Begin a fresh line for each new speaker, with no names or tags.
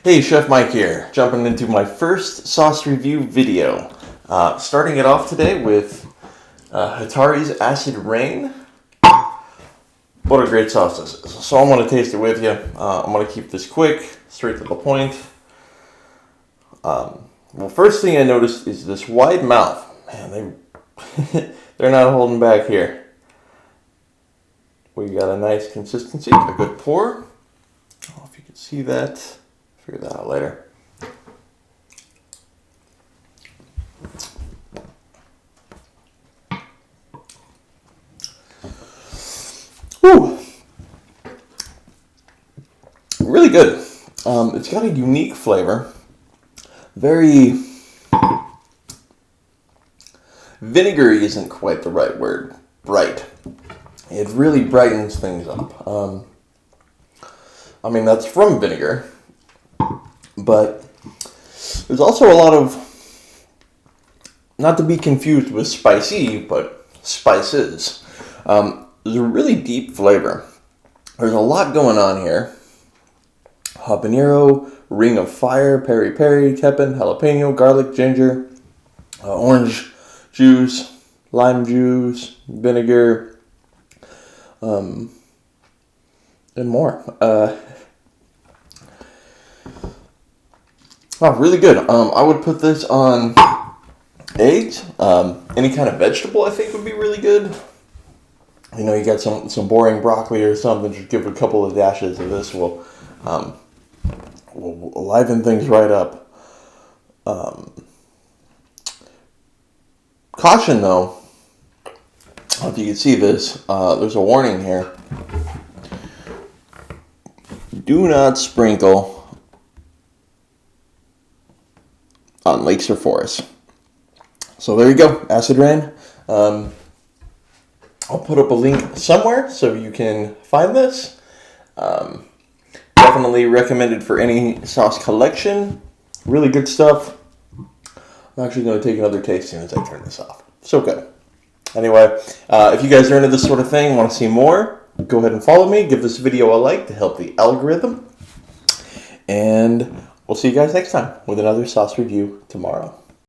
Hey, Chef Mike here, jumping into my first sauce review video. Starting it off today with Hatari's Acid Rain. What a great sauce this is. So I'm going to taste it with you. I'm going to keep this quick, straight to the point. Well, first thing I noticed is this wide mouth. Man, they're not holding back here. We got a nice consistency, a good pour. I don't know if you can see that. Figure that out later. Whew. Really good. It's got a unique flavor. Very vinegary isn't quite the right word. Bright. It really brightens things up. I mean, that's from vinegar. But there's also a lot of, not to be confused with spicy, but spices. There's a really deep flavor. There's a lot going on here. Habanero, ring of fire, peri peri, tepin, jalapeno, garlic, ginger, orange juice, lime juice, vinegar, and more. Oh, really good. I would put this on eggs. Any kind of vegetable I think would be really good. You know, you got some boring broccoli or something, just give it a couple of dashes of this. Will liven things right up. Caution though, if you can see this, there's a warning here. Do not sprinkle on lakes or forests. So there you go, Acid Rain. I'll put up a link somewhere so you can find this. Definitely recommended for any sauce collection. Really good stuff. I'm actually going to take another taste as soon as I turn this off. So good. Anyway, if you guys are into this sort of thing, want to see more, go ahead and follow me. Give this video a like to help the algorithm. And we'll see you guys next time with another sauce review tomorrow.